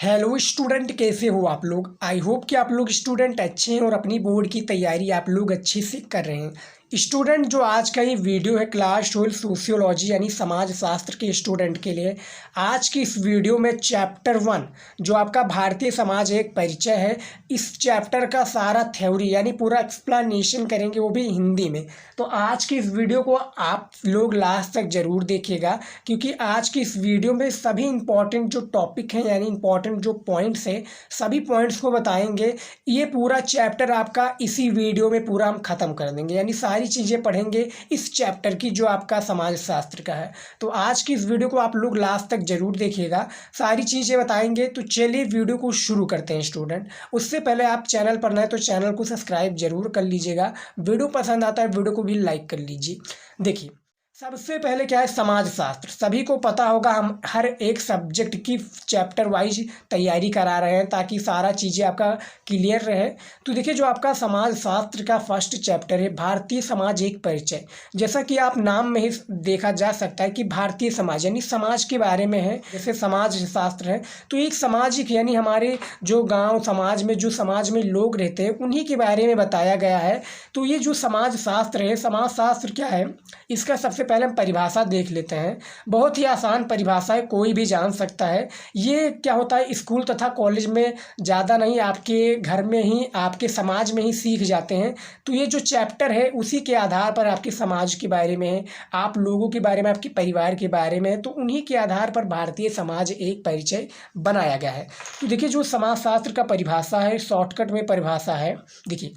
Hello student, कैसे हो आप लोग। आई होप कि आप लोग स्टूडेंट अच्छे हैं और अपनी बोर्ड की तैयारी आप लोग अच्छे से कर रहे हैं। स्टूडेंट, जो आज का ये वीडियो है क्लास 12 सोशियोलॉजी यानी समाज शास्त्र के स्टूडेंट के लिए। आज की इस वीडियो में चैप्टर 1 जो आपका भारतीय समाज एक परिचय है, इस चैप्टर का सारा थ्योरी यानी पूरा एक्सप्लेनेशन करेंगे, वो भी हिंदी में। तो आज की इस वीडियो को आप लोग लास्ट तक ज़रूर देखिएगा, क्योंकि आज की इस वीडियो में सभी इंपॉर्टेंट जो टॉपिक हैं यानी इंपॉर्टेंट जो पॉइंट्स हैं, सभी पॉइंट्स को बताएंगे। ये पूरा चैप्टर आपका इसी वीडियो में पूरा हम ख़त्म कर देंगे, यानी सारी चीज़ें पढ़ेंगे इस चैप्टर की जो आपका समाज शास्त्र का है। तो आज की इस वीडियो को आप लोग लास्ट तक ज़रूर देखिएगा, सारी चीज़ें बताएंगे। तो चलिए वीडियो को शुरू करते हैं स्टूडेंट। उससे पहले आप चैनल पर नए तो चैनल को सब्सक्राइब जरूर कर लीजिएगा। वीडियो पसंद आता है वीडियो को भी लाइक कर लीजिए। देखिए, सबसे पहले क्या है समाज शास्त्र। सभी को पता होगा हम हर एक सब्जेक्ट की चैप्टर वाइज तैयारी करा रहे हैं ताकि सारा चीज़ें आपका क्लियर रहे। तो देखिए, जो आपका समाज शास्त्र का फर्स्ट चैप्टर है भारतीय समाज एक परिचय। जैसा कि आप नाम में ही देखा जा सकता है कि भारतीय समाज यानी समाज के बारे में है। जैसे समाज शास्त्र है तो एक सामाजिक यानी हमारे जो गाँव समाज में जो समाज में लोग रहते हैं उन्हीं के बारे में बताया गया है। तो ये जो समाज शास्त्र है, समाज शास्त्र क्या है, इसका सबसे पहले हम परिभाषा देख लेते हैं। बहुत ही आसान परिभाषा है, कोई भी जान सकता है। ये क्या होता है, स्कूल तथा कॉलेज में ज़्यादा नहीं, आपके घर में ही आपके समाज में ही सीख जाते हैं। तो ये जो चैप्टर है उसी के आधार पर आपके समाज के बारे में है, आप लोगों के बारे में, आपके परिवार के बारे में है। तो उन्हीं के आधार पर भारतीय समाज एक परिचय बनाया गया है। तो देखिए, जो समाजशास्त्र का परिभाषा है, शॉर्टकट में परिभाषा है। देखिए,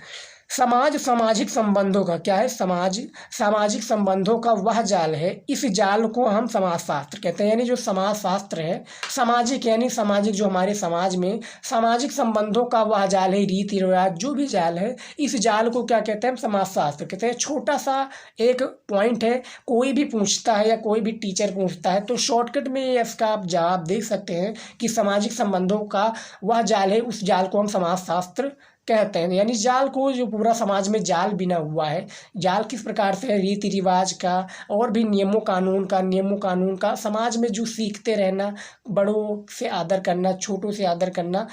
समाज सामाजिक संबंधों का क्या है, समाज सामाजिक संबंधों का वह जाल है, इस जाल को हम समाजशास्त्र कहते हैं। यानी जो समाजशास्त्र है, सामाजिक यानी सामाजिक जो हमारे समाज में सामाजिक संबंधों का वह जाल है, रीति रिवाज जो भी जाल है, इस जाल को क्या कहते हैं, हम समाजशास्त्र कहते हैं। छोटा सा एक पॉइंट है, कोई भी पूछता है या कोई भी टीचर पूछता है तो शॉर्टकट में इसका आप जवाब दे सकते हैं कि सामाजिक संबंधों का वह जाल है, उस जाल को हम समाजशास्त्र कहते हैं। यानी जाल को, जो पूरा समाज में जाल बिना हुआ है, जाल किस प्रकार से है, रीति रिवाज का और भी नियमों कानून का समाज में जो सीखते रहना, बड़ों से आदर करना, छोटों से आदर करना,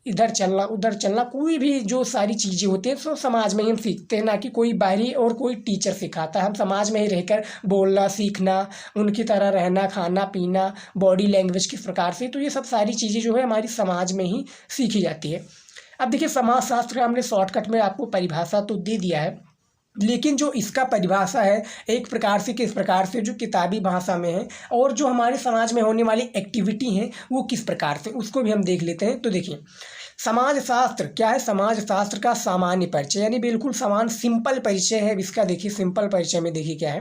इधर चलना उधर चलना, कोई भी जो सारी चीज़ें होती हैं तो समाज में ही हम सीखते हैं, ना कि कोई बाहरी और कोई टीचर सिखाता है। हम समाज में ही रहकर बोलना सीखना, उनकी तरह रहना, खाना पीना, बॉडी लैंग्वेज किस प्रकार से, तो ये सब सारी चीज़ें जो है हमारी समाज में ही सीखी जाती है। अब देखिए, समाजशास्त्र का हमने शॉर्टकट में आपको परिभाषा तो दे दिया है, लेकिन जो इसका परिभाषा है एक प्रकार से किस प्रकार से जो किताबी भाषा में है, और जो हमारे समाज में होने वाली एक्टिविटी है वो किस प्रकार से, उसको भी हम देख लेते हैं। तो देखिए, समाज शास्त्र क्या है, समाज शास्त्र का सामान्य परिचय यानी बिल्कुल समान सिंपल परिचय है इसका। देखिए, सिंपल परिचय में देखिए क्या है,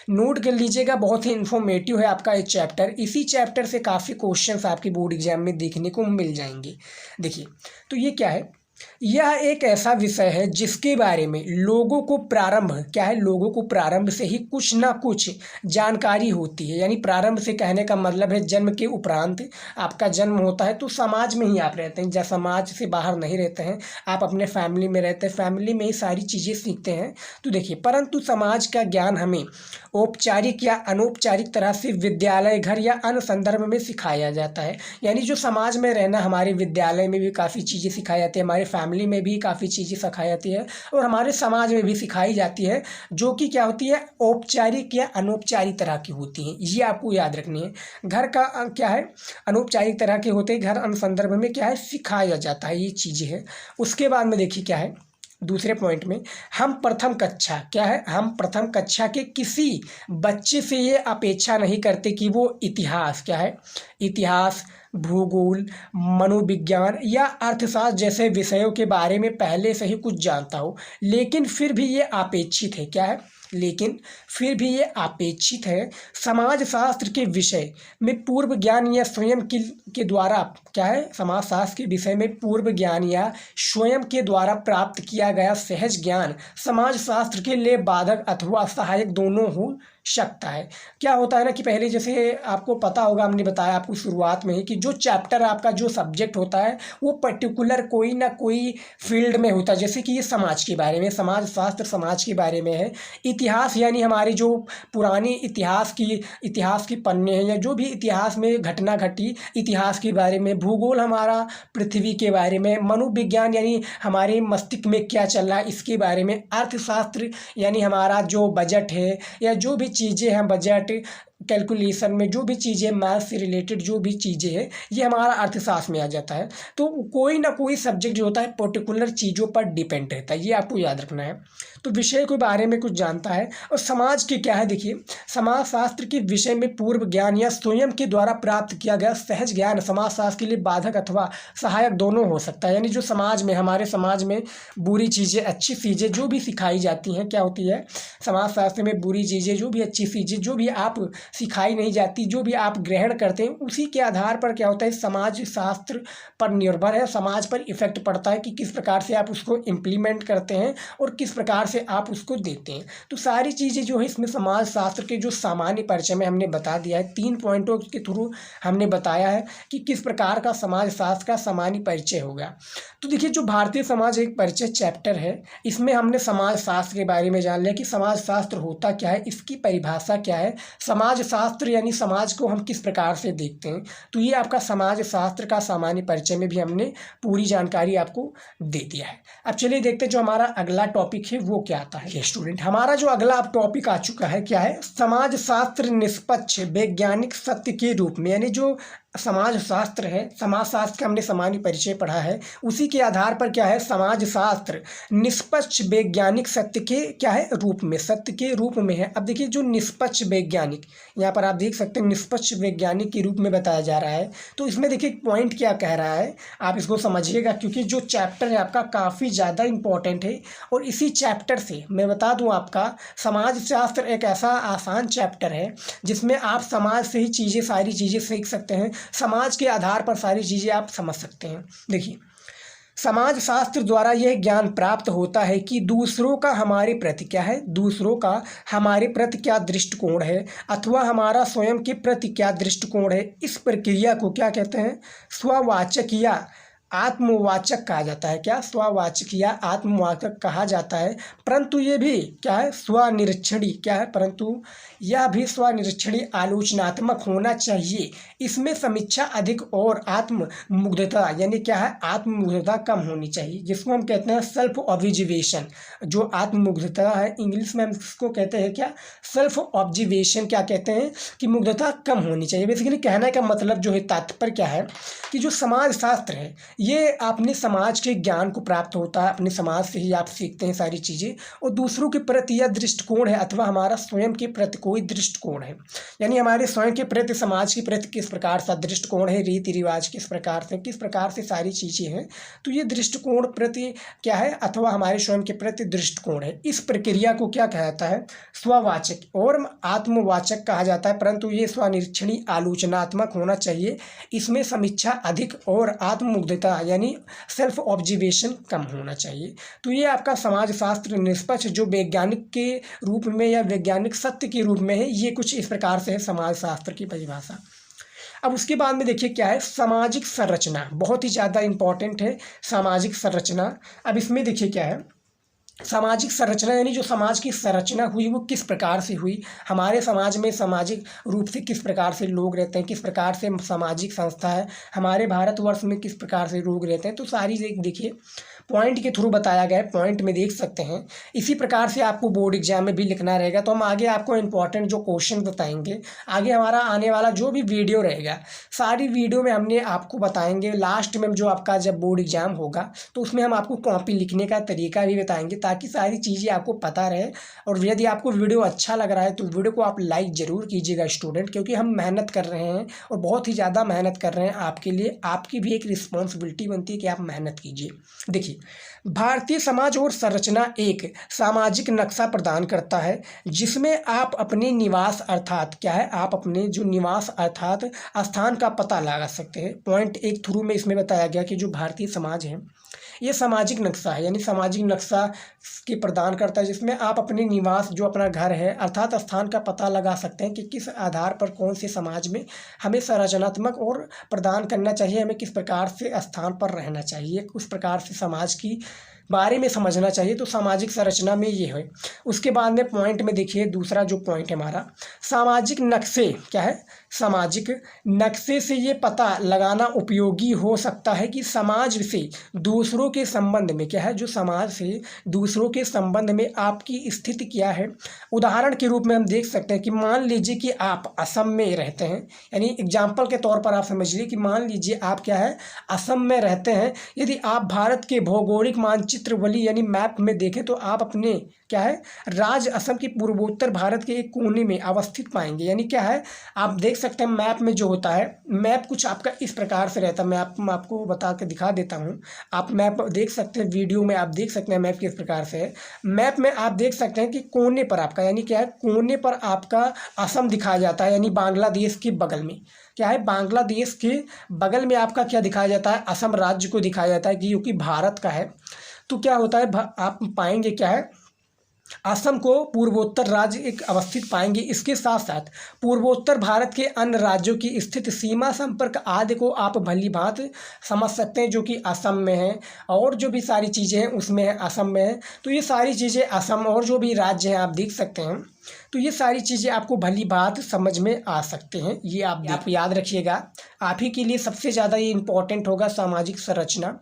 नोट कर लीजिएगा, बहुत ही इन्फॉर्मेटिव है आपका ये चैप्टर। इसी चैप्टर से काफ़ी क्वेश्चंस आपकी बोर्ड एग्जाम में देखने को मिल जाएंगे। देखिए, तो ये क्या है, यह एक ऐसा विषय है जिसके बारे में लोगों को प्रारंभ क्या है, लोगों को प्रारंभ से ही कुछ ना कुछ जानकारी होती है। यानी प्रारंभ से कहने का मतलब है जन्म के उपरांत, आपका जन्म होता है तो समाज में ही आप रहते हैं, जब समाज से बाहर नहीं रहते हैं, आप अपने फैमिली में रहते हैं, फैमिली में ही सारी चीज़ें सीखते हैं। तो देखिए, परंतु समाज का ज्ञान हमें औपचारिक या अनौपचारिक तरह से विद्यालय, घर या अन्य संदर्भ में सिखाया जाता है। यानी जो समाज में रहना, हमारे विद्यालय में भी काफ़ी चीज़ें सिखाई जाती है, हमारे फैमिली में भी काफ़ी चीज़ें सिखाई जाती है और हमारे समाज में भी सिखाई जाती है, जो कि क्या होती है, औपचारिक या अनौपचारिक तरह की होती हैं। ये आपको याद रखनी है। घर का क्या है, अनौपचारिक तरह के होते हैं, घर अन्य संदर्भ में क्या है, सिखाया जाता है, ये चीज़ें हैं। उसके बाद में देखिए क्या है, दूसरे पॉइंट में, हम प्रथम कक्षा क्या है, हम प्रथम कक्षा के किसी बच्चे से ये अपेक्षा नहीं करते कि वो इतिहास क्या है, इतिहास, भूगोल, मनोविज्ञान या अर्थशास्त्र जैसे विषयों के बारे में पहले से ही कुछ जानता हो। लेकिन फिर भी ये अपेक्षित है क्या है, लेकिन फिर भी ये अपेक्षित है समाजशास्त्र के विषय में पूर्व ज्ञान या स्वयं के द्वारा क्या है, समाजशास्त्र के विषय में पूर्व ज्ञान या स्वयं के द्वारा प्राप्त किया गया सहज ज्ञान समाजशास्त्र के लिए बाधक अथवा सहायक दोनों हो सकता है। क्या होता है ना कि पहले जैसे आपको पता होगा, हमने बताया आपको शुरुआत में ही कि जो चैप्टर आपका जो सब्जेक्ट होता है वो पर्टिकुलर कोई ना कोई फील्ड में होता है। जैसे कि ये समाज के बारे में, समाज शास्त्र समाज के बारे में है, इतिहास यानी हमारे जो पुराने इतिहास की पन्ने हैं या जो भी इतिहास में घटना घटी इतिहास के बारे में। भूगोल हमारा पृथ्वी के बारे में। मनोविज्ञान यानी हमारे मस्तिष्क में क्या चल रहा है इसके बारे में। अर्थशास्त्र यानी हमारा जो बजट है या जो भी चीज़ें हैं बजट कैलकुलेशन में जो भी चीज़ें मैथ से रिलेटेड जो भी चीज़ें हैं ये हमारा अर्थशास्त्र में आ जाता है। तो कोई ना कोई सब्जेक्ट जो होता है पर्टिकुलर चीज़ों पर डिपेंड रहता है, ये आपको याद रखना है। तो विषय के बारे में कुछ जानता है। और समाज के क्या है, देखिए समाजशास्त्र के विषय में पूर्व ज्ञान या स्वयं के द्वारा प्राप्त किया गया सहज ज्ञान समाजशास्त्र के लिए बाधक अथवा सहायक दोनों हो सकता है। यानी जो समाज में हमारे समाज में बुरी चीज़ें अच्छी चीज़ें जो भी सिखाई जाती हैं क्या होती है, समाजशास्त्र में बुरी चीज़ें जो भी अच्छी चीज़ें जो भी आप सिखाई नहीं जाती जो भी आप ग्रहण करते हैं उसी के आधार पर क्या होता है समाज शास्त्र पर निर्भर है। समाज पर इफेक्ट पड़ता है कि किस प्रकार से आप उसको इम्प्लीमेंट करते हैं और किस प्रकार से आप उसको देते हैं। तो सारी चीज़ें जो है इसमें समाज शास्त्र के जो सामान्य परिचय में हमने बता दिया है, 3 पॉइंटों के थ्रू हमने बताया है कि किस प्रकार का समाज शास्त्र का सामान्य परिचय होगा। तो देखिए जो भारतीय समाज एक परिचय चैप्टर है इसमें हमने समाज शास्त्र के बारे में जान लिया कि समाज शास्त्र होता क्या है, इसकी परिभाषा क्या है, समाज शास्त्र यानी समाज को हम किस प्रकार से देखते हैं। तो ये आपका समाज शास्त्र का सामान्य परिचय में भी हमने पूरी जानकारी आपको दे दिया है। अब चलिए देखते हैं जो हमारा अगला टॉपिक है वो क्या आता है। ये स्टूडेंट हमारा जो अगला अब टॉपिक आ चुका है क्या है, समाज शास्त्र निष्पक्ष वैज्ञानिक सत्य के रूप में। यानी जो समाज शास्त्र है, समाज शास्त्र का हमने सामान्य परिचय पढ़ा है, उसी के आधार पर क्या है समाज शास्त्र निष्पक्ष वैज्ञानिक सत्य के क्या है रूप में, सत्य के रूप में है। अब देखिए जो निष्पक्ष वैज्ञानिक यहाँ पर आप देख सकते हैं निष्पक्ष वैज्ञानिक के रूप में बताया जा रहा है। तो इसमें देखिए पॉइंट क्या कह रहा है आप इसको समझिएगा क्योंकि जो चैप्टर है आपका काफ़ी ज़्यादा इंपॉर्टेंट है। और इसी चैप्टर से मैं बता दूँ आपका समाज शास्त्र एक ऐसा आसान चैप्टर है जिसमें आप समाज से ही चीज़ें सारी चीज़ें सीख सकते हैं, समाज के आधार पर सारी चीज़ें आप समझ सकते हैं। देखिए समाज शास्त्र द्वारा यह ज्ञान प्राप्त होता है कि दूसरों का हमारे प्रति क्या है, दूसरों का हमारे प्रति क्या दृष्टिकोण है अथवा हमारा स्वयं के प्रति क्या दृष्टिकोण है। इस प्रक्रिया को क्या कहते हैं, स्ववाचक या आत्मवाचक कहा जाता है। क्या, स्ववाचक या आत्मवाचक कहा जाता है। परंतु ये भी क्या है स्वनिरीक्षणी क्या है, परंतु यह भी स्वनिरीक्षणी आलोचनात्मक होना चाहिए। इसमें समीक्षा अधिक और आत्ममुग्धता यानी क्या है आत्ममुग्धता कम होनी चाहिए, जिसको हम कहते हैं सेल्फ ऑब्जर्वेशन। जो आत्ममुग्धता है इंग्लिश में हम इसको कहते हैं क्या, सेल्फ ऑब्जर्वेशन। क्या कहते हैं कि मुग्धता कम होनी चाहिए। बेसिकली कहने का मतलब जो है तात्पर्य क्या है कि जो समाज शास्त्र है ये अपने समाज के ज्ञान को प्राप्त होता है, अपने समाज से ही आप सीखते हैं सारी चीज़ें। और दूसरों के प्रति यह दृष्टिकोण है अथवा हमारा स्वयं के प्रति कोई दृष्टिकोण है, यानी हमारे स्वयं के प्रति समाज के प्रति किस प्रकार सा दृष्टिकोण है, रीति रिवाज किस प्रकार से सारी चीज़ें हैं। तो ये दृष्टिकोण प्रति क्या है अथवा हमारे स्वयं के प्रति दृष्टिकोण है। इस प्रक्रिया को क्या कहा जाता है, स्ववाचक और आत्मवाचक कहा जाता है। परंतु ये स्वनिरीक्षणी आलोचनात्मक होना चाहिए। इसमें समीक्षा अधिक और आत्ममुग्धता यानी सेल्फ ऑब्जर्वेशन कम होना चाहिए। तो ये आपका समाज शास्त्र निष्पक्ष जो वैज्ञानिक के रूप में या वैज्ञानिक सत्य के रूप में है, ये कुछ इस प्रकार से है समाज शास्त्र की परिभाषा। अब उसके बाद में देखिए क्या है सामाजिक संरचना, बहुत ही ज़्यादा इंपॉर्टेंट है सामाजिक संरचना। अब इसमें देखिए क्या है सामाजिक संरचना यानी जो समाज की संरचना हुई वो किस प्रकार से हुई, हमारे समाज में सामाजिक रूप से किस प्रकार से लोग रहते हैं, किस प्रकार से सामाजिक संस्था है, हमारे भारतवर्ष में किस प्रकार से लोग रहते हैं। तो सारी देखिए पॉइंट के थ्रू बताया गया है, पॉइंट में देख सकते हैं। इसी प्रकार से आपको बोर्ड एग्जाम में भी लिखना रहेगा। तो हम आगे आपको इंपॉर्टेंट जो क्वेश्चन बताएंगे, आगे हमारा आने वाला जो भी वीडियो रहेगा सारी वीडियो में हमने आपको बताएंगे। लास्ट में जो आपका जब बोर्ड एग्जाम होगा तो उसमें हम आपको कॉपी लिखने का तरीका भी बताएंगे ताकि सारी चीज़ें आपको पता रहे। और यदि आपको वीडियो अच्छा लग रहा है तो वीडियो को आप लाइक ज़रूर कीजिएगा स्टूडेंट, क्योंकि हम मेहनत कर रहे हैं और बहुत ही ज़्यादा मेहनत कर रहे हैं आपके लिए। आपकी भी एक रिस्पॉन्सिबिलिटी बनती है कि आप मेहनत कीजिए। देखिए भारतीय समाज और संरचना एक सामाजिक नक्शा प्रदान करता है जिसमें आप अपने निवास अर्थात क्या है, आप अपने जो निवास अर्थात स्थान का पता लगा सकते हैं। पॉइंट एक थ्रू में इसमें बताया गया कि जो भारतीय समाज है ये सामाजिक नक्शा है, यानी सामाजिक नक्शा की प्रदान करता है, जिसमें आप अपने निवास जो अपना घर है अर्थात स्थान का पता लगा सकते हैं कि किस आधार पर कौन से समाज में हमें संरचनात्मक और प्रदान करना चाहिए, हमें किस प्रकार से स्थान पर रहना चाहिए, उस प्रकार से समाज की बारे में समझना चाहिए। तो सामाजिक संरचना में ये है। उसके बाद में पॉइंट में देखिए दूसरा जो पॉइंट है हमारा, सामाजिक नक्शे क्या है, सामाजिक नक्शे से ये पता लगाना उपयोगी हो सकता है कि समाज से दूसरों के संबंध में क्या है, जो समाज से दूसरों के संबंध में आपकी स्थिति क्या है। उदाहरण के रूप में हम देख सकते हैं कि मान लीजिए कि आप असम में रहते हैं, यानी एग्जाम्पल के तौर पर आप समझिए कि मान लीजिए आप क्या है असम में रहते हैं। यदि आप भारत के भौगोलिक मानचित्र वाली यानी मैप में देखें तो आप अपने क्या है राज्य असम के पूर्वोत्तर भारत के एक कोने में अवस्थित पाएंगे। यानी क्या है, आप देख सकते हैं मैप में जो होता है, मैप कुछ आपका इस प्रकार से रहता है। मैं आपको बता के दिखा देता हूँ। आप मैप देख सकते हैं, वीडियो में आप देख सकते हैं मैप किस प्रकार से है। मैप में आप देख सकते हैं कि कोने पर आपका यानी क्या है, कोने पर आपका असम दिखाया जाता है, यानी बांग्लादेश के बगल में क्या है, बांग्लादेश के बगल में आपका क्या दिखाया जाता है, असम राज्य को दिखाया जाता है कि क्योंकि भारत का है। तो क्या होता है, आप पाएंगे क्या है, असम को पूर्वोत्तर राज्य एक अवस्थित पाएंगे। इसके साथ साथ पूर्वोत्तर भारत के अन्य राज्यों की स्थिति, सीमा, संपर्क आदि को आप भली भांति समझ सकते हैं, जो कि असम में है और जो भी सारी चीज़ें हैं उसमें है, असम में है। तो ये सारी चीज़ें असम और जो भी राज्य हैं आप देख सकते हैं। तो ये सारी चीज़ें आपको भली बात समझ में आ सकते हैं। ये आप याद रखिएगा, आप ही के लिए सबसे ज़्यादा ये इम्पोर्टेंट होगा सामाजिक संरचना।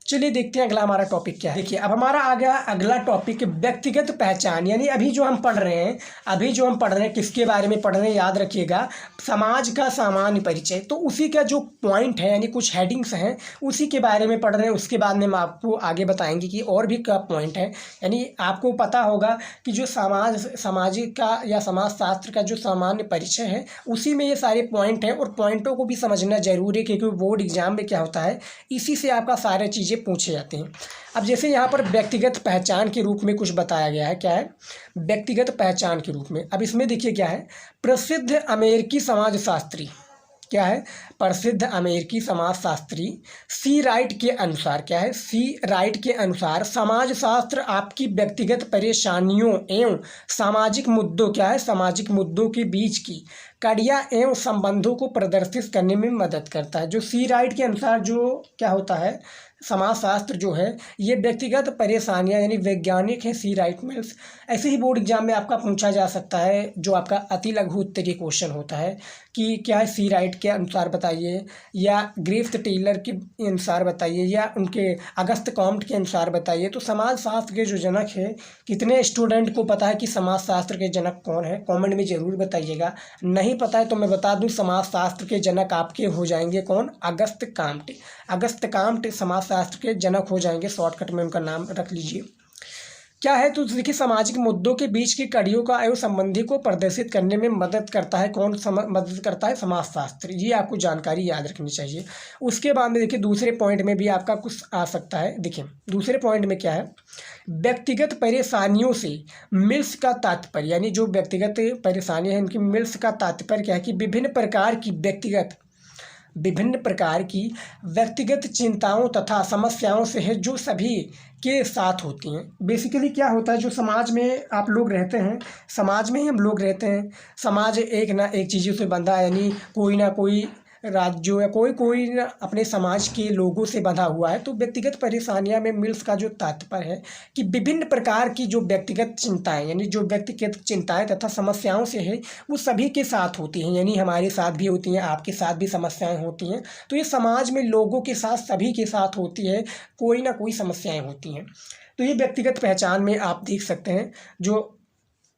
चलिए देखते हैं अगला हमारा टॉपिक क्या है। देखिए अब हमारा आ गया अगला टॉपिक, व्यक्तिगत पहचान। यानी अभी जो हम पढ़ रहे हैं किसके बारे में पढ़ रहे हैं, याद रखिएगा, समाज का सामान्य परिचय। तो उसी का जो पॉइंट है यानी कुछ हेडिंग्स हैं उसी के बारे में पढ़ रहे हैं। उसके बाद में हम आपको आगे बताएंगे कि और भी क्या पॉइंट है। यानी आपको पता होगा कि जो सामाजिक का या समाज शास्त्र का जो सामान्य परिचय है उसी में ये सारे पॉइंट हैं, और पॉइंटों को भी समझना जरूरी है क्योंकि बोर्ड एग्जाम में क्या होता है, इसी से आपका सारे चीज़ें पूछे जाते हैं। अब जैसे यहाँ पर व्यक्तिगत पहचान के रूप में कुछ बताया गया है, क्या है व्यक्तिगत पहचान के रूप में। अब इसमें देखिए क्या है, प्रसिद्ध अमेरिकी समाजशास्त्री क्या है, प्रसिद्ध अमेरिकी समाजशास्त्री सी राइट के अनुसार क्या है, सी राइट के अनुसार समाजशास्त्र आपकी व्यक्तिगत परेशानियों एवं सामाजिक मुद्दों क्या है, सामाजिक मुद्दों के बीच की कड़ियाँ एवं संबंधों को प्रदर्शित करने में मदद करता है। जो सी राइट के अनुसार जो क्या होता है, समाजशास्त्र जो है ये व्यक्तिगत परेशानियां यानी वैज्ञानिक है, सी राइट मीन्स। ऐसे ही बोर्ड एग्जाम में आपका पूछा जा सकता है, जो आपका अति लघु उत्तरीय क्वेश्चन होता है कि क्या है, सी राइट के अनुसार बताइए, या ग्रिफ्थ टेलर के अनुसार बताइए, या उनके अगस्त कॉम्ट के अनुसार बताइए। तो समाजशास्त्र के जो जनक है, कितने स्टूडेंट को पता है कि समाजशास्त्र के जनक कौन है, कॉमेंट में ज़रूर बताइएगा। नहीं पता है तो मैं बता दूं, समाजशास्त्र के जनक आपके हो जाएंगे कौन, अगस्त काम्ट। अगस्त काम्ट समाजशास्त्र के जनक हो जाएंगे, शॉर्टकट में उनका नाम रख लीजिए। क्या है, तो देखिए सामाजिक मुद्दों के बीच की कड़ियों का एवं संबंधी को प्रदर्शित करने में मदद करता है कौन, मदद करता है समाजशास्त्र। ये आपको जानकारी याद रखनी चाहिए। उसके बाद में देखिए दूसरे पॉइंट में भी आपका कुछ आ सकता है। देखिए दूसरे पॉइंट में क्या है, व्यक्तिगत परेशानियों से मिल्स का तात्पर्य, यानी जो व्यक्तिगत परेशानियां हैं इनकी मिल्स का तात्पर्य क्या है कि विभिन्न प्रकार की व्यक्तिगत चिंताओं तथा समस्याओं से है जो सभी के साथ होती हैं। बेसिकली क्या होता है, जो समाज में आप लोग रहते हैं, समाज में ही हम लोग रहते हैं। समाज एक ना एक चीज़ों से बंधा है, यानी कोई ना कोई राज्यों या कोई ना अपने समाज के लोगों से बंधा हुआ है। तो व्यक्तिगत परेशानियां में मिल्स का जो तात्पर्य है कि विभिन्न प्रकार की जो व्यक्तिगत चिंताएं, यानी जो व्यक्तिगत चिंताएं तथा समस्याओं से है वो सभी के साथ होती हैं, यानी हमारे साथ भी होती हैं, आपके साथ भी समस्याएं होती हैं। तो ये समाज में लोगों के साथ सभी के साथ होती है, कोई ना कोई समस्याएं होती हैं। तो ये व्यक्तिगत पहचान में आप देख सकते हैं जो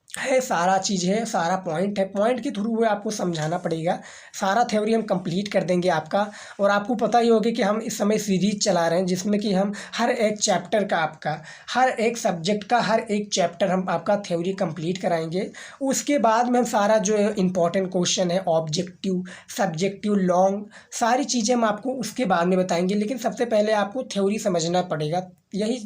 है सारा चीज़ है, सारा पॉइंट है, पॉइंट के थ्रू आपको समझाना पड़ेगा। सारा थ्योरी हम कंप्लीट कर देंगे आपका। और आपको पता ही होगा कि हम इस समय सीरीज चला रहे हैं जिसमें कि हम हर एक चैप्टर का, आपका हर एक सब्जेक्ट का हर एक चैप्टर हम आपका थ्योरी कंप्लीट कराएंगे। उसके बाद में हम सारा जो इम्पोर्टेंट क्वेश्चन है, ऑब्जेक्टिव, सब्जेक्टिव, लॉन्ग, सारी चीज़ें हम आपको उसके बाद में बताएंगे। लेकिन सबसे पहले आपको थ्योरी समझना पड़ेगा। यही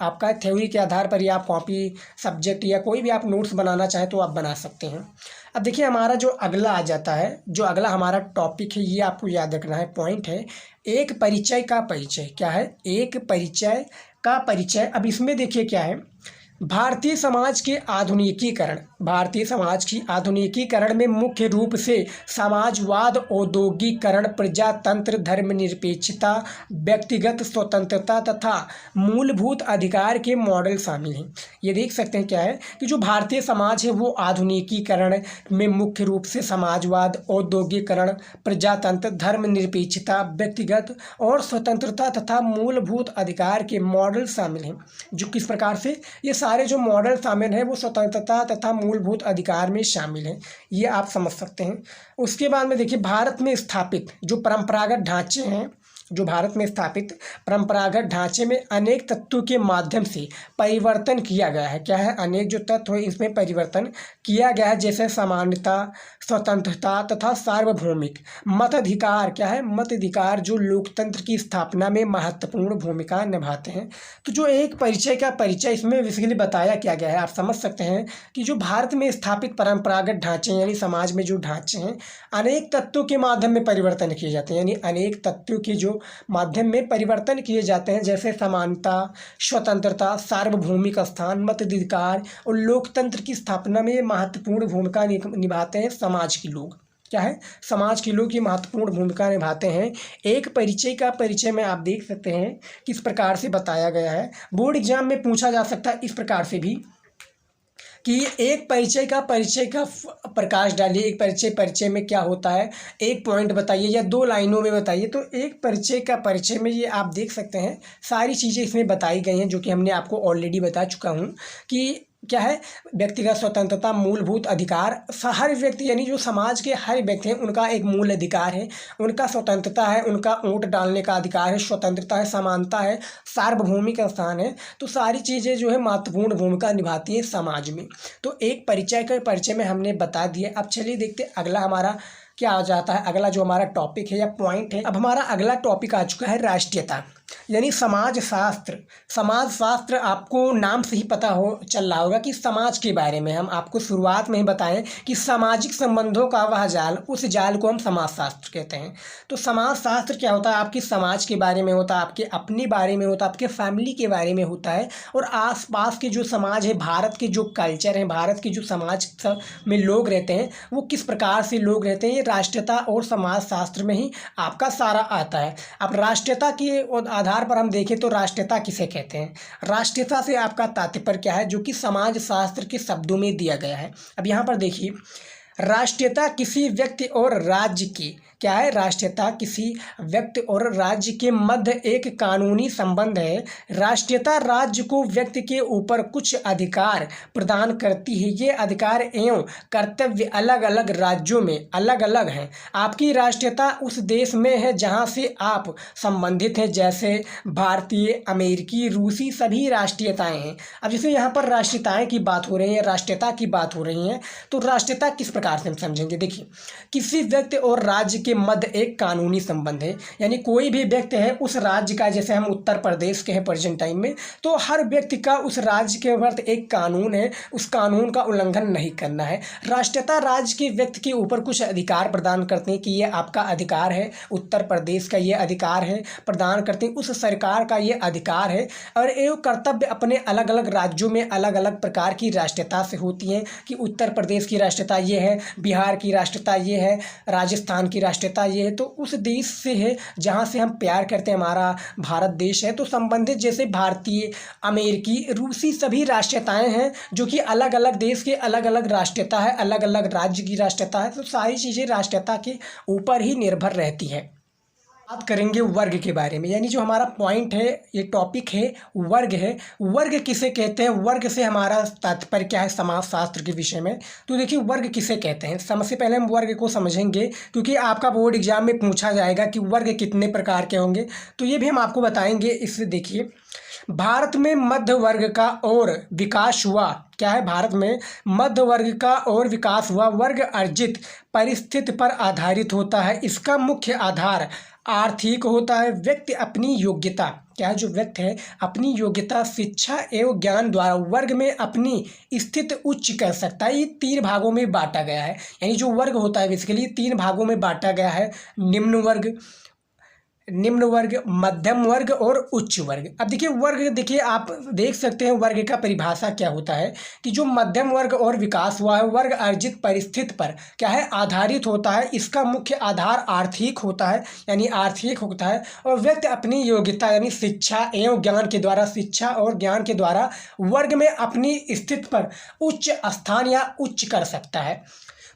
आपका थ्योरी के आधार पर ही आप कॉपी, सब्जेक्ट या कोई भी आप नोट्स बनाना चाहें तो आप बना सकते हैं। अब देखिए हमारा जो अगला आ जाता है, जो अगला हमारा टॉपिक है, ये आपको याद रखना है, पॉइंट है एक परिचय का परिचय। क्या है? एक परिचय का परिचय। अब इसमें देखिए क्या है, भारतीय समाज के आधुनिकीकरण। भारतीय समाज की आधुनिकीकरण में मुख्य रूप से समाजवाद, औद्योगिकरण, प्रजातंत्र, धर्मनिरपेक्षता, व्यक्तिगत स्वतंत्रता तथा मूलभूत अधिकार के मॉडल शामिल हैं। ये देख सकते हैं क्या है कि जो भारतीय समाज है वो आधुनिकीकरण में मुख्य रूप से समाजवाद, औद्योगिकरण, प्रजातंत्र, धर्मनिरपेक्षता, व्यक्तिगत और स्वतंत्रता तथा मूलभूत अधिकार के मॉडल शामिल हैं। जो किस प्रकार से ये सारे जो मॉडल शामिल हैं वो स्वतंत्रता तथा मूलभूत अधिकार में शामिल हैं, ये आप समझ सकते हैं। उसके बाद में देखिए, भारत में स्थापित जो परंपरागत ढांचे हैं, जो भारत में स्थापित परंपरागत ढांचे में अनेक तत्वों के माध्यम से परिवर्तन किया गया है। क्या है? अनेक जो तत्व है इसमें परिवर्तन किया गया है, जैसे समानता, स्वतंत्रता तथा सार्वभौमिक मताधिकार। क्या है? मताधिकार जो लोकतंत्र की स्थापना में महत्वपूर्ण भूमिका निभाते हैं। तो जो एक परिचय का परिचय इसमें बेसिकली बताया क्या गया है, आप समझ सकते हैं कि जो भारत में स्थापित परंपरागत ढांचे यानी समाज में जो ढांचे हैं अनेक तत्वों के माध्यम में परिवर्तन किए जाते हैं, यानी अनेक तत्वों के जो माध्यम में परिवर्तन किए जाते हैं, जैसे समानता, स्वतंत्रता, सार्वभौमिक स्थान, मताधिकार और लोकतंत्र की स्थापना में महत्वपूर्ण भूमिका निभाते हैं समाज के लोग। क्या है? समाज के लोग ये महत्वपूर्ण भूमिका निभाते हैं। एक परिचय का परिचय में आप देख सकते हैं किस प्रकार से बताया गया है। बोर्ड एग्जाम में पूछा जा सकता है इस प्रकार से भी कि एक परिचय का प्रकाश डालिए। एक परिचय में क्या होता है, एक पॉइंट बताइए या 2 लाइनों में बताइए। तो एक परिचय का परिचय में ये आप देख सकते हैं सारी चीज़ें इसमें बताई गई हैं, जो कि हमने आपको ऑलरेडी बता चुका हूँ कि क्या है, व्यक्तिगत स्वतंत्रता, मूलभूत अधिकार। हर व्यक्ति यानी जो समाज के हर व्यक्ति हैं उनका एक मूल अधिकार है, उनका स्वतंत्रता है, उनका वोट डालने का अधिकार है, स्वतंत्रता है, समानता है, सार्वभौमिक स्थान है। तो सारी चीज़ें जो है महत्वपूर्ण भूमिका निभाती है समाज में। तो एक परिचय के परिचय में हमने बता दिया। अब चलिए देखते हैं अगला हमारा क्या आ जाता है। अगला जो हमारा टॉपिक है या पॉइंट है, अब हमारा अगला टॉपिक आ चुका है राष्ट्रीयता यानी समाज शास्त्र। समाज शास्त्र आपको नाम से ही पता चल रहा होगा कि समाज के बारे में हम आपको शुरुआत में ही बताएं कि सामाजिक संबंधों का वह जाल, उस जाल को हम समाज शास्त्र कहते हैं। तो समाज शास्त्र क्या होता है? आपकी समाज के बारे में होता है, आपके अपने बारे में होता है, आपके फैमिली के बारे में होता है, और आसपास के जो समाज है, भारत के जो कल्चर है, भारत के जो समाज में लोग रहते हैं वो किस प्रकार से लोग रहते हैं, ये राष्ट्रीयता और समाज शास्त्र में ही आपका सारा आता है। अब राष्ट्रीयता के आधार पर हम देखें तो राष्ट्रीयता किसे कहते हैं? राष्ट्रीयता से आपका तात्पर्य क्या है, जो कि समाज शास्त्र के शब्दों में दिया गया है। अब यहाँ पर देखिए, राष्ट्रीयता किसी व्यक्ति और राज्य की, क्या है, राष्ट्रीयता किसी व्यक्ति और राज्य के मध्य एक कानूनी संबंध है। राष्ट्रीयता राज्य को व्यक्ति के ऊपर कुछ अधिकार प्रदान करती है। ये अधिकार एवं कर्तव्य अलग अलग राज्यों में अलग अलग हैं। आपकी राष्ट्रीयता उस देश में है जहाँ से आप संबंधित हैं, जैसे भारतीय, अमेरिकी, रूसी सभी राष्ट्रीयताएं हैं। अब जैसे यहाँ पर राष्ट्रीयताएं की बात हो रही है, राष्ट्रीयता की बात हो रही है, तो राष्ट्रीयता किस प्रकार से हम समझेंगे? देखिए, किसी व्यक्ति और राज्य के मध्य एक कानूनी संबंध है, यानी कोई भी व्यक्ति है उस राज्य का, जैसे हम उत्तर प्रदेश के हैं प्रेजेंट टाइम में, तो हर व्यक्ति का उस राज्य के वर्त एक कानून है, उस कानून का उल्लंघन नहीं करना है। राष्ट्रीयता राज्य के व्यक्ति के ऊपर कुछ अधिकार प्रदान करते हैं कि ये आपका अधिकार है, उत्तर प्रदेश का ये अधिकार है, प्रदान करते हैं, उस सरकार का ये अधिकार है। और ये कर्तव्य अपने अलग अलग राज्यों में अलग अलग प्रकार की राष्ट्रीयता से होती हैं कि उत्तर प्रदेश की राष्ट्रीयता ये है, बिहार की राष्ट्रीयता ये है, राजस्थान की राष्ट्रीयता ये है। तो उस देश से है जहाँ से हम प्यार करते हैं, हमारा भारत देश है, तो संबंधित जैसे भारतीय, अमेरिकी, रूसी सभी राष्ट्रीयताएं हैं, जो कि अलग अलग देश के अलग अलग राष्ट्रीयता है, अलग अलग राज्य की राष्ट्रीयता है। तो सारी चीज़ें राष्ट्रीयता के ऊपर ही निर्भर रहती है। बात करेंगे वर्ग के बारे में, यानी जो हमारा पॉइंट है, ये टॉपिक है, वर्ग है। वर्ग किसे कहते हैं? वर्ग से हमारा तात्पर्य क्या है समाज शास्त्र के विषय में? तो देखिए, वर्ग किसे कहते हैं, सबसे पहले हम वर्ग को समझेंगे, क्योंकि आपका बोर्ड एग्जाम में पूछा जाएगा कि वर्ग कितने प्रकार के होंगे, तो ये भी हम आपको बताएंगे। इससे देखिए, भारत में मध्य वर्ग का और विकास हुआ। क्या है? भारत में मध्य वर्ग का और विकास हुआ। वर्ग अर्जित परिस्थिति पर आधारित होता है। इसका मुख्य आधार आर्थिक होता है। व्यक्ति अपनी योग्यता, क्या है, जो व्यक्ति है अपनी योग्यता, शिक्षा एवं ज्ञान द्वारा वर्ग में अपनी स्थिति उच्च कर सकता है। ये 3 भागों में बांटा गया है, यानी जो वर्ग होता है बेसिकली 3 भागों में बांटा गया है। निम्न वर्ग, निम्न वर्ग, मध्यम वर्ग और उच्च वर्ग। अब देखिए वर्ग, देखिए आप देख सकते हैं वर्ग का परिभाषा क्या होता है कि जो मध्यम वर्ग और विकास हुआ है, वर्ग अर्जित परिस्थिति पर क्या है आधारित होता है। इसका मुख्य आधार आर्थिक होता है, यानी आर्थिक होता है, और व्यक्ति अपनी योग्यता यानी शिक्षा एवं ज्ञान के द्वारा, शिक्षा और ज्ञान के द्वारा वर्ग में अपनी स्थिति पर उच्च स्थान या उच्च कर सकता है।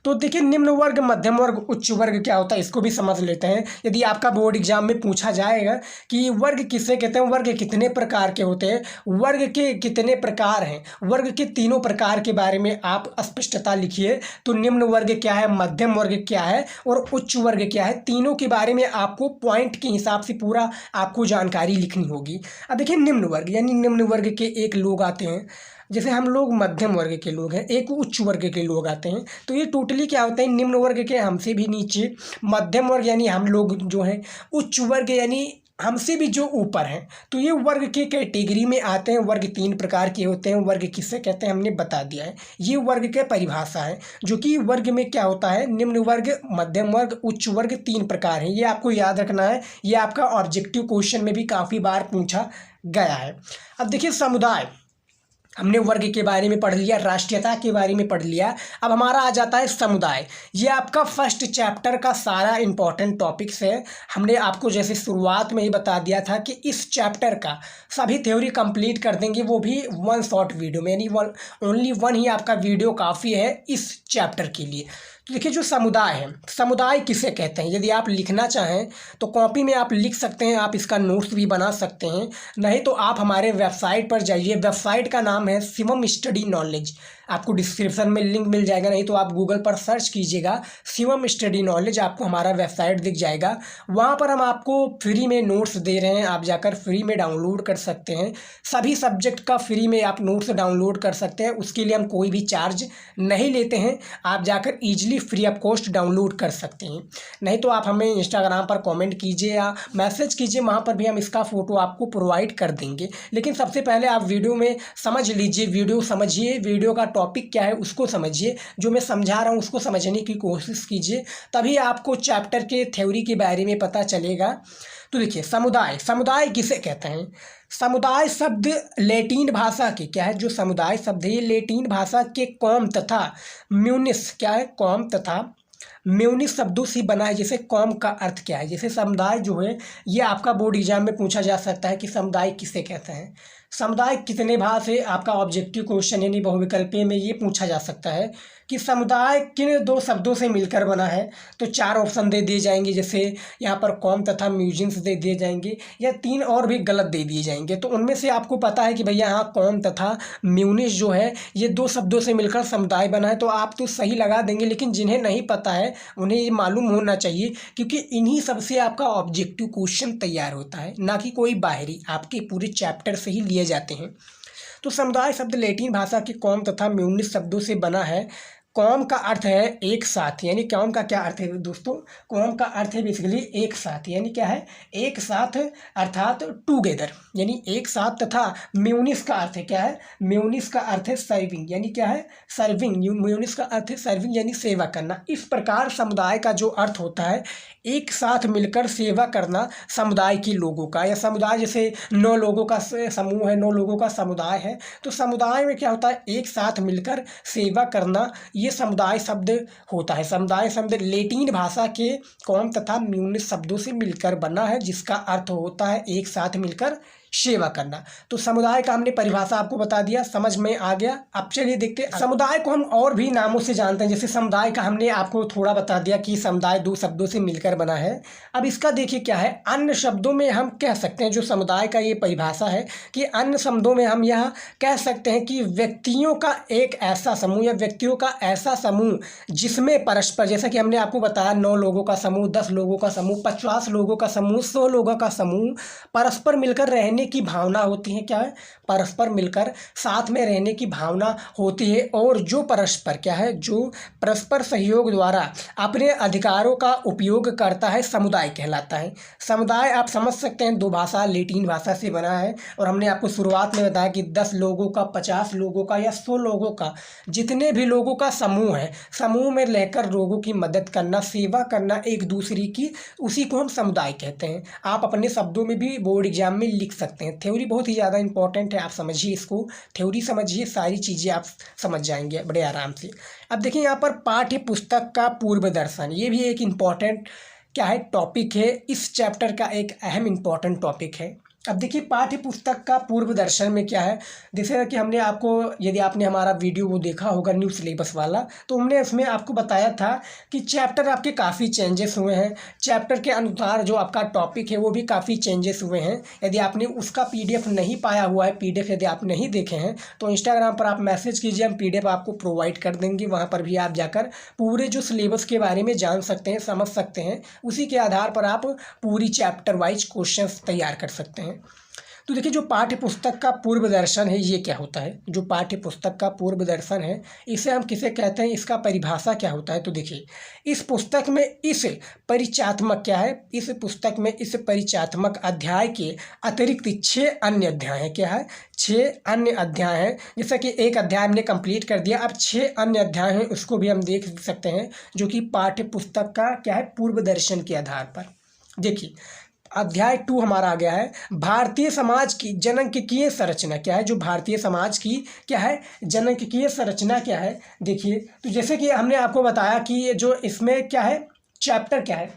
तो देखिए निम्न वर्ग, मध्यम वर्ग, उच्च वर्ग क्या होता है इसको भी समझ लेते हैं। यदि आपका बोर्ड एग्जाम में पूछा जाएगा कि वर्ग किसे कहते हैं, वर्ग कितने प्रकार के होते हैं, वर्ग के कितने प्रकार हैं, वर्ग के तीनों प्रकार के बारे में आप स्पष्टता लिखिए। तो निम्न वर्ग क्या है, मध्यम वर्ग क्या है और उच्च वर्ग क्या है, तीनों के बारे में आपको पॉइंट के हिसाब से पूरा आपको जानकारी लिखनी होगी। अब देखिए निम्न वर्ग यानी निम्न वर्ग के एक लोग आते हैं, जैसे हम लोग मध्यम वर्ग के लोग हैं, एक उच्च वर्ग के लोग आते हैं। तो ये टोटली क्या होता है, निम्न वर्ग के हमसे भी नीचे, मध्यम वर्ग यानी हम लोग जो हैं, उच्च वर्ग यानी हमसे भी जो ऊपर हैं। तो ये वर्ग के कैटेगरी में आते हैं। वर्ग तीन प्रकार के होते हैं। वर्ग किसे कहते हैं हमने बता दिया है। ये वर्ग के परिभाषा है, जो कि वर्ग में क्या होता है, निम्न वर्ग, मध्यम वर्ग, उच्च वर्ग, तीन प्रकार हैं। ये आपको याद रखना है। ये आपका ऑब्जेक्टिव क्वेश्चन में भी काफ़ी बार पूछा गया है। अब देखिए समुदाय, हमने वर्ग के बारे में पढ़ लिया, राष्ट्रीयता के बारे में पढ़ लिया। अब हमारा आ जाता है समुदाय। ये आपका फर्स्ट चैप्टर का सारा इंपॉर्टेंट टॉपिक्स है। हमने आपको जैसे शुरुआत में ही बता दिया था कि इस चैप्टर का सभी थ्योरी कंप्लीट कर देंगे, वो भी वन शॉर्ट वीडियो में, यानी ओनली वन ही आपका वीडियो काफ़ी है इस चैप्टर के लिए। तो देखिए जो समुदाय है, समुदाय किसे कहते हैं, यदि आप लिखना चाहें तो कॉपी में आप लिख सकते हैं, आप इसका नोट्स भी बना सकते हैं। नहीं तो आप हमारे वेबसाइट पर जाइए, वेबसाइट का नाम है शिवम स्टडी नॉलेज। आपको डिस्क्रिप्शन में लिंक मिल जाएगा, नहीं तो आप गूगल पर सर्च कीजिएगा शिवम स्टडी नॉलेज, आपको हमारा वेबसाइट दिख जाएगा। वहाँ पर हम आपको फ्री में नोट्स दे रहे हैं, आप जाकर फ्री में डाउनलोड कर सकते हैं। सभी सब्जेक्ट का फ्री में आप नोट्स डाउनलोड कर सकते हैं। उसके लिए हम कोई भी चार्ज नहीं लेते हैं, आप जाकर easily free of cost download कर सकते हैं। नहीं तो आप हमें इंस्टाग्राम पर कमेंट कीजिए या मैसेज कीजिए, वहाँ पर भी हम इसका फ़ोटो आपको प्रोवाइड कर देंगे। लेकिन सबसे पहले आप वीडियो में समझ लीजिए, वीडियो समझिए, वीडियो का टॉपिक क्या है उसको समझिए, जो मैं समझा रहा हूँ उसको समझने की कोशिश कीजिए, तभी आपको चैप्टर के थ्योरी के बारे में पता चलेगा। तो देखिए समुदाय, समुदाय किसे कहते हैं, समुदाय शब्द लैटिन भाषा के क्या है, जो समुदाय शब्द है ये लैटिन भाषा के कॉम तथा म्यूनिस, क्या है, कॉम तथा म्यूनिस शब्दों से बना है। जैसे कॉम का अर्थ क्या है, जैसे समुदाय जो है ये आपका बोर्ड एग्जाम में पूछा जा सकता है कि समुदाय किसे कहते हैं, समुदाय कितने भाग से, आपका ऑब्जेक्टिव क्वेश्चन यानी बहुविकल्पीय में ये पूछा जा सकता है कि समुदाय किन दो शब्दों से मिलकर बना है। तो चार ऑप्शन दे दिए जाएंगे, जैसे यहाँ पर कॉम तथा म्यूजिन्स दे दिए जाएंगे, या तीन और भी गलत दे दिए जाएंगे। तो उनमें से आपको पता है कि भैया यहाँ कॉम तथा म्यूनिस जो है ये दो शब्दों से मिलकर समुदाय बना है, तो आप तो सही लगा देंगे। लेकिन जिन्हें नहीं पता है उन्हें ये मालूम होना चाहिए, क्योंकि इन्हीं सबसे आपका ऑब्जेक्टिव क्वेश्चन तैयार होता है, ना कि कोई बाहरी, आपके पूरे चैप्टर से ही लिए जाते हैं। तो समुदाय शब्द लैटिन भाषा के कॉम तथा म्यूनिस शब्दों से बना है। कॉम का अर्थ है एक साथ, यानी कॉम का क्या अर्थ है दोस्तों, कॉम का अर्थ है बेसिकली एक साथ, यानी क्या है, एक साथ अर्थात टुगेदर, यानी एक साथ। तथा म्यूनिस का अर्थ है क्या है, म्यूनिस का अर्थ है सर्विंग, यानी क्या है, सर्विंग। म्यूनिस का अर्थ है सर्विंग, यानी सेवा करना। इस प्रकार समुदाय का जो अर्थ होता है एक साथ मिलकर सेवा करना समुदाय के लोगों का, या समुदाय जैसे 9 लोगों का समूह है, 9 लोगों का समुदाय है, तो समुदाय में क्या होता है, एक साथ मिलकर सेवा करना, ये समुदाय शब्द होता है। समुदाय शब्द लैटिन भाषा के कॉम तथा म्यूनिस शब्दों से मिलकर बना है, जिसका अर्थ होता है एक साथ मिलकर सेवा करना। तो समुदाय का हमने परिभाषा आपको बता दिया, समझ में आ गया। अब चलिए देखते हैं समुदाय को हम और भी नामों से जानते हैं। जैसे समुदाय का हमने आपको थोड़ा बता दिया कि समुदाय 2 शब्दों से मिलकर बना है। अब इसका देखिए क्या है, अन्य शब्दों में हम कह सकते हैं, जो समुदाय का ये परिभाषा है कि अन्य शब्दों में हम यह कह सकते हैं कि व्यक्तियों का एक ऐसा समूह, या व्यक्तियों का ऐसा समूह जिसमें परस्पर, जैसा कि हमने आपको बताया, 9 लोगों का समूह, 10 लोगों का समूह, 50 लोगों का समूह, 100 लोगों का समूह परस्पर मिलकर रहने रहने की भावना होती है, क्या है, परस्पर मिलकर साथ में रहने की भावना होती है। और जो परस्पर क्या है, जो परस्पर सहयोग द्वारा अपने अधिकारों का उपयोग करता है, समुदाय कहलाता है। समुदाय आप समझ सकते हैं, दो भाषा लैटिन भाषा से बना है। और हमने आपको शुरुआत में बताया कि 10 लोगों का, 50 लोगों का या 100 लोगों का, जितने भी लोगों का समूह है, समूह में लेकर लोगों की मदद करना, सेवा करना एक दूसरे की, उसी को हम समुदाय कहते हैं। आप अपने शब्दों में भी बोर्ड एग्जाम में लिख सकते हैं। थ्योरी बहुत ही ज़्यादा इंपॉर्टेंट है, आप समझिए इसको, थ्योरी समझिए, सारी चीज़ें आप समझ जाएंगे बड़े आराम से। अब देखिए यहाँ पर पाठ्य पुस्तक का पूर्व दर्शन, ये भी एक इम्पॉर्टेंट क्या है, टॉपिक है, इस चैप्टर का एक अहम इम्पॉर्टेंट टॉपिक है। अब देखिए पाठ्य पुस्तक का पूर्व दर्शन में क्या है, जैसे कि हमने आपको, यदि आपने हमारा वीडियो वो देखा होगा न्यू सिलेबस वाला, तो हमने उसमें आपको बताया था कि चैप्टर आपके काफ़ी चेंजेस हुए हैं। चैप्टर के अनुसार जो आपका टॉपिक है वो भी काफ़ी चेंजेस हुए हैं। यदि आपने उसका PDF नहीं पाया हुआ है, PDF यदि आप नहीं देखे हैं तो इंस्टाग्राम पर आप मैसेज कीजिए, हम PDF आपको प्रोवाइड कर देंगे। वहाँ पर भी आप जाकर पूरे जो सिलेबस के बारे में जान सकते हैं, समझ सकते हैं। उसी के आधार पर आप पूरी चैप्टर वाइज क्वेश्चन तैयार कर सकते हैं। तो देखिए जो पाठ्य पुस्तक का पूर्व दर्शन है, ये क्या होता है, जो पाठ्य पुस्तक का पूर्व दर्शन है, इसे हम किसे कहते हैं, इसका परिभाषा क्या होता है। तो देखिए इस पुस्तक में इस परिचयात्मक क्या है, इस पुस्तक में इस परिचयात्मक अध्याय के अतिरिक्त 6 अन्य अध्याय हैं। क्या है, 6 अन्य अध्याय हैं। जैसा कि एक अध्याय हमने कंप्लीट कर दिया, अब 6 अन्य अध्याय हैं, उसको भी हम देख सकते हैं, जो कि पाठ्य पुस्तक का क्या है, पूर्व दर्शन के आधार पर। देखिए अध्याय 2 हमारा आ गया है, भारतीय समाज की जनंकिकीय संरचना। क्या है, जो भारतीय समाज की क्या है, जनंकिकीय संरचना क्या है। देखिए तो जैसे कि हमने आपको बताया कि जो इसमें क्या है, चैप्टर क्या है,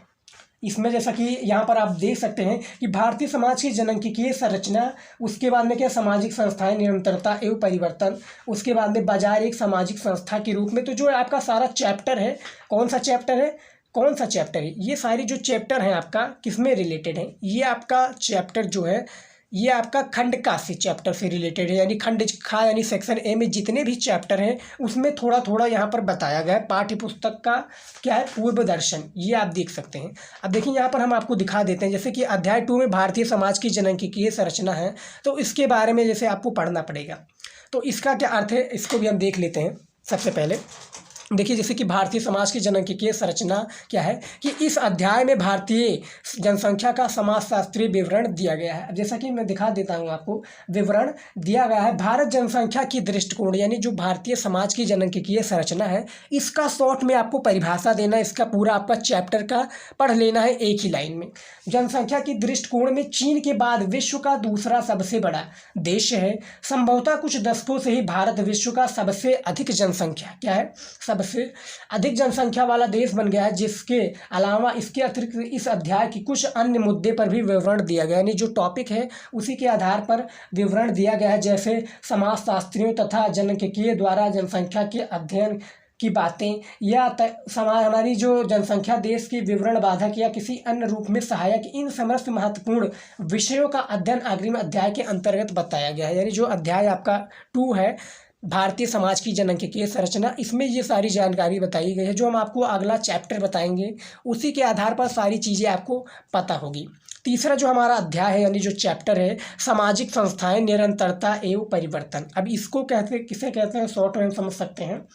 इसमें जैसा कि यहाँ पर आप देख सकते हैं कि भारतीय समाज की जनंकिकीय संरचना, उसके बाद में क्या, सामाजिक संस्थाएं, निरंतरता एवं परिवर्तन, उसके बाद में बाजार एक सामाजिक संस्था के रूप में। तो जो आपका सारा चैप्टर है, कौन सा चैप्टर है, कौन सा चैप्टर है, ये सारी जो चैप्टर हैं आपका किस में रिलेटेड है, ये आपका चैप्टर जो है ये आपका खंड का से चैप्टर से रिलेटेड है। यानी खंड खा यानी सेक्शन ए में जितने भी चैप्टर हैं उसमें थोड़ा थोड़ा यहाँ पर बताया गया है। पाठ्य पुस्तक का क्या है, पूर्व दर्शन, ये आप देख सकते हैं। अब देखिए यहाँ पर हम आपको दिखा देते हैं, जैसे कि अध्याय 2 में भारतीय समाज की जनंकिकीय संरचना है, तो इसके बारे में जैसे आपको पढ़ना पड़ेगा। तो इसका क्या अर्थ है, इसको भी हम देख लेते हैं। सबसे पहले देखिए जैसे कि भारतीय समाज की जनंकिकीय संरचना क्या है, कि इस अध्याय में भारतीय जनसंख्या का समाजशास्त्रीय विवरण दिया गया है। जैसा कि मैं दिखा देता हूँ आपको, विवरण दिया गया है भारत जनसंख्या की दृष्टिकोण, यानी जो भारतीय समाज की जनंकिकीय संरचना है, इसका शॉर्ट में आपको परिभाषा देना, इसका पूरा आपका चैप्टर का पढ़ लेना है एक ही लाइन में। जनसंख्या की दृष्टिकोण में चीन के बाद विश्व का दूसरा सबसे बड़ा देश है। संभवतः कुछ दशकों से ही भारत विश्व का सबसे अधिक जनसंख्या क्या है, सबसे अधिक जनसंख्या वाला देश बन गया है। जिसके अलावा इसके अतिरिक्त इस अध्याय की कुछ अन्य मुद्दे पर भी विवरण दिया गया है, यानी जो टॉपिक है उसी के आधार पर विवरण दिया गया है, जैसे समाजशास्त्रियों तथा जनंकिकीय द्वारा जनसंख्या के अध्ययन की बातें, या हमारी जो जनसंख्या देश की विवरण बाधक या किसी अन्य रूप में सहायक, इन समस्त महत्वपूर्ण विषयों का अध्ययन अग्रिम अध्याय के अंतर्गत बताया गया है। यानी जो अध्याय आपका 2 है, भारतीय समाज की जनंकिकीय संरचना, इसमें ये सारी जानकारी बताई गई है। जो हम आपको अगला चैप्टर बताएंगे उसी के आधार पर सारी चीज़ें आपको पता होगी। तीसरा जो हमारा अध्याय है, यानी जो चैप्टर है, सामाजिक संस्थाएं, निरंतरता एवं परिवर्तन। अब इसको किसे कहते हैं, शॉर्ट में हम समझ सकते हैं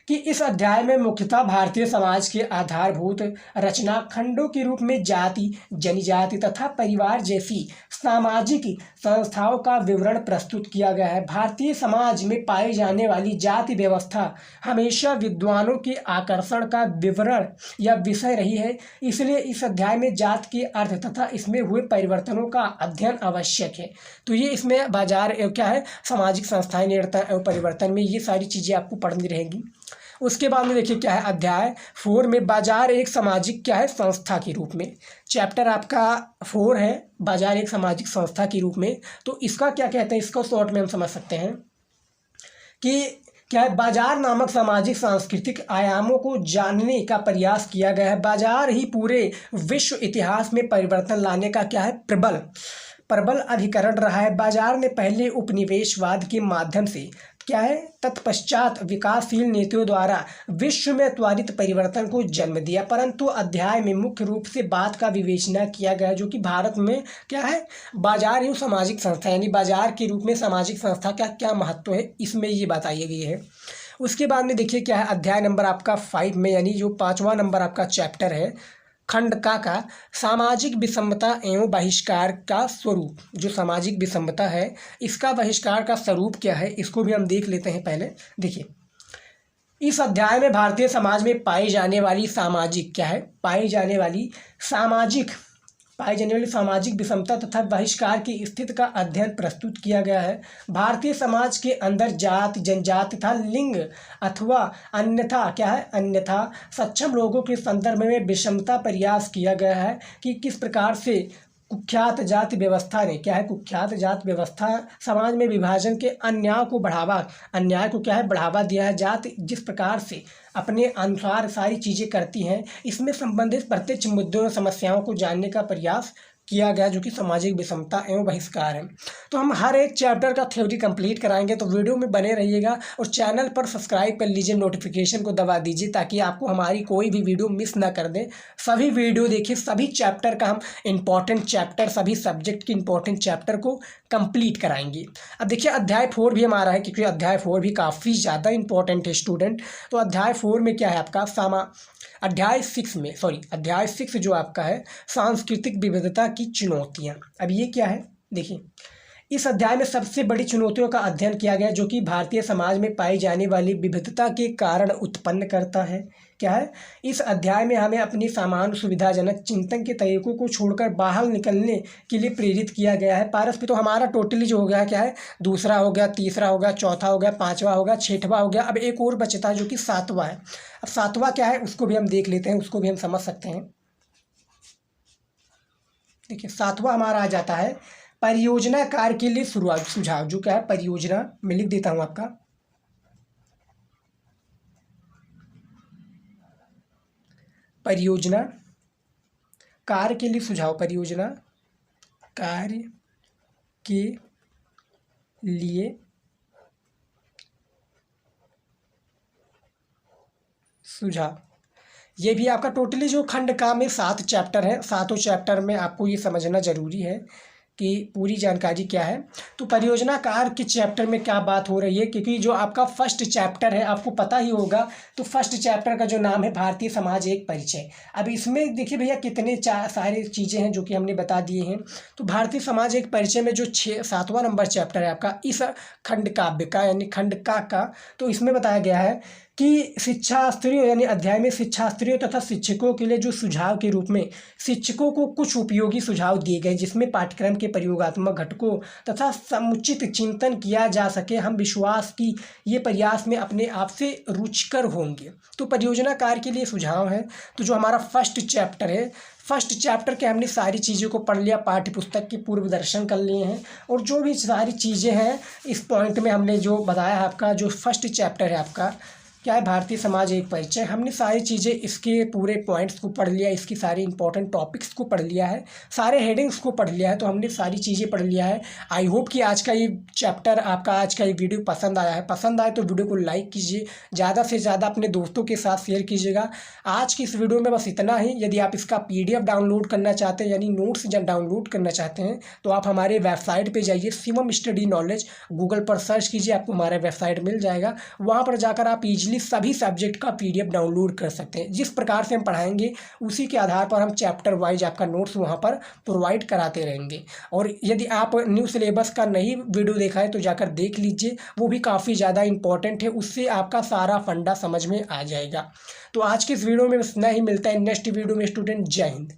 कि इस अध्याय में मुख्यतः भारतीय समाज के आधारभूत रचना खंडों के रूप में जाति, जनजाति तथा परिवार जैसी सामाजिक संस्थाओं का विवरण प्रस्तुत किया गया है। भारतीय समाज में पाई जाने वाली जाति व्यवस्था हमेशा विद्वानों के आकर्षण का विवरण या विषय रही है, इसलिए इस अध्याय में जाति के अर्थ तथा इसमें हुए परिवर्तनों का अध्ययन आवश्यक है। तो ये इसमें बाजार क्या है, सामाजिक संस्थाएं, निरंतरता एवं परिवर्तन में ये सारी चीज़ें आपको पढ़नी रहेंगी। उसके बाद में देखिए क्या है, अध्याय 4 में बाजार एक सामाजिक क्या है, संस्था के रूप में। चैप्टर आपका 4 है, बाजार एक सामाजिक संस्था के रूप में। तो इसका क्या कहते हैं, इसको शॉर्ट में हम समझ सकते हैं कि क्या है, बाजार नामक सामाजिक सांस्कृतिक आयामों को जानने का प्रयास किया गया है। बाजार ही पूरे विश्व इतिहास में परिवर्तन लाने का क्या है, प्रबल अभिकरण रहा है। बाजार ने पहले उपनिवेशवाद के माध्यम से क्या है, तत्पश्चात विकासशील नीतियों द्वारा विश्व में त्वरित परिवर्तन को जन्म दिया। परंतु अध्याय में मुख्य रूप से बात का विवेचना किया गया जो कि भारत में क्या है, बाजार एवं सामाजिक संस्था यानी बाजार के रूप में सामाजिक संस्था का क्या महत्व है, इसमें ये बताई गई है। उसके बाद में देखिए क्या है, अध्याय नंबर आपका 5 में यानी जो 5वां नंबर आपका चैप्टर है, खंड का सामाजिक विषमता एवं बहिष्कार का स्वरूप। जो सामाजिक विषमता है इसका बहिष्कार का स्वरूप क्या है, इसको भी हम देख लेते हैं। पहले देखिए, इस अध्याय में भारतीय समाज में पाई जाने वाली सामाजिक क्या है, पाई जाने वाली सामाजिक विषमता तथा बहिष्कार की स्थिति का अध्ययन प्रस्तुत किया गया है। भारतीय समाज के अंदर जाति, जनजाति तथा लिंग अथवा अन्यथा सक्षम लोगों के संदर्भ में विषमता प्रयास किया गया है कि किस प्रकार से कुख्यात जाति व्यवस्था ने कुख्यात जाति व्यवस्था समाज में विभाजन के अन्याय को बढ़ावा दिया है। जाति जिस प्रकार से अपने अनुसार सारी चीज़ें करती हैं, इसमें संबंधित प्रत्यक्ष मुद्दों और समस्याओं को जानने का प्रयास किया गया जो कि सामाजिक विषमता एवं बहिष्कार है। तो हम हर एक चैप्टर का थ्योरी कंप्लीट कराएंगे, तो वीडियो में बने रहिएगा और चैनल पर सब्सक्राइब कर लीजिए, नोटिफिकेशन को दबा दीजिए ताकि आपको हमारी कोई भी वीडियो मिस ना कर दें। सभी वीडियो देखिए, सभी चैप्टर का हम इंपॉर्टेंट चैप्टर, सभी सब्जेक्ट के इंपॉर्टेंट चैप्टर को कंप्लीट कराएंगे। अब देखिए अध्याय 4 भी हमारा है क्योंकि अध्याय 4 भी काफ़ी ज़्यादा इंपॉर्टेंट है स्टूडेंट। तो अध्याय 4 में क्या है आपका अध्याय 6 जो आपका है सांस्कृतिक विविधता की चुनौतियाँ। अब ये क्या है, देखिए इस अध्याय में सबसे बड़ी चुनौतियों का अध्ययन किया गया जो कि भारतीय समाज में पाई जाने वाली विविधता के कारण उत्पन्न करता है। क्या है, इस अध्याय में हमें अपनी सामान्य सुविधाजनक चिंतन के तरीकों को छोड़कर बाहर निकलने के लिए प्रेरित किया गया है। पारस पे तो हमारा टोटली जो हो गया क्या है, दूसरा हो गया, तीसरा हो गया, चौथा हो गया, 5वां हो गया, 6वां हो गया। अब एक और बचता है जो कि 7वां है। अब 7वां क्या है उसको भी हम देख लेते हैं, उसको भी हम समझ सकते हैं। देखिए 7वां हमारा आ जाता है परियोजना कार्य के लिए शुरुआत सुझाव। जो क्या है, परियोजना मैं लिख देता हूं आपका, परियोजना कार्य के लिए सुझाव, परियोजना कार्य के लिए सुझाव। ये भी आपका टोटली जो खंड का में 7 चैप्टर है, 7 चैप्टर में आपको ये समझना जरूरी है कि पूरी जानकारी क्या है। तो परियोजना कार्य के चैप्टर में क्या बात हो रही है, क्योंकि जो आपका फर्स्ट चैप्टर है आपको पता ही होगा, तो फर्स्ट चैप्टर का जो नाम है भारतीय समाज एक परिचय। अब इसमें देखिए भैया कितने सारी चीज़ें हैं जो कि हमने बता दिए हैं। तो भारतीय समाज एक परिचय में जो 7वां नंबर चैप्टर है आपका इस खंड काव्य का यानी खंड का, तो इसमें बताया गया है कि शिक्षाशास्त्रियों यानी अध्याय में शिक्षाशास्त्रियों तथा शिक्षकों के लिए जो सुझाव के रूप में शिक्षकों को कुछ उपयोगी सुझाव दिए गए, जिसमें पाठ्यक्रम के प्रयोगात्मक घटकों तथा समुचित चिंतन किया जा सके। हम विश्वास की ये प्रयास में अपने आप से रुचिकर होंगे। तो परियोजना कार्य के लिए सुझाव है। तो जो हमारा फर्स्ट चैप्टर है, फर्स्ट चैप्टर के हमने सारी चीज़ों को पढ़ लिया, पाठ्य पुस्तक के पूर्व दर्शन कर लिए हैं, और जो भी सारी चीज़ें हैं इस पॉइंट में हमने जो बताया है आपका जो फर्स्ट चैप्टर है आपका क्या है, भारतीय समाज एक परिचय, हमने सारी चीज़ें इसके पूरे पॉइंट्स को पढ़ लिया, इसकी सारी इंपॉर्टेंट टॉपिक्स को पढ़ लिया है, सारे हेडिंग्स को पढ़ लिया है। तो हमने सारी चीज़ें पढ़ लिया है। आई होप कि आज का ये चैप्टर आपका आज का ये वीडियो पसंद आया है। पसंद आए तो वीडियो को लाइक कीजिए, ज़्यादा से ज़्यादा अपने दोस्तों के साथ शेयर कीजिएगा। आज की इस वीडियो में बस इतना ही। यदि आप इसका PDF डाउनलोड करना चाहते हैं यानी नोट्स जब डाउनलोड करना चाहते हैं तो आप हमारे वेबसाइट पर जाइए, शिवम स्टडी नॉलेज, गूगल पर सर्च कीजिए, आपको हमारा वेबसाइट मिल जाएगा। वहाँ पर जाकर आप ईजिली सभी सब्जेक्ट का PDF डाउनलोड कर सकते हैं। जिस प्रकार से हम पढ़ाएंगे उसी के आधार पर हम चैप्टर वाइज आपका नोट्स वहाँ पर प्रोवाइड कराते रहेंगे। और यदि आप न्यू सिलेबस का नहीं वीडियो देखा है तो जाकर देख लीजिए, वो भी काफ़ी ज़्यादा इंपॉर्टेंट है, उससे आपका सारा फंडा समझ में आ जाएगा। तो आज के इस वीडियो में इतना ही, मिलता है नेक्स्ट वीडियो में स्टूडेंट। जय हिंद।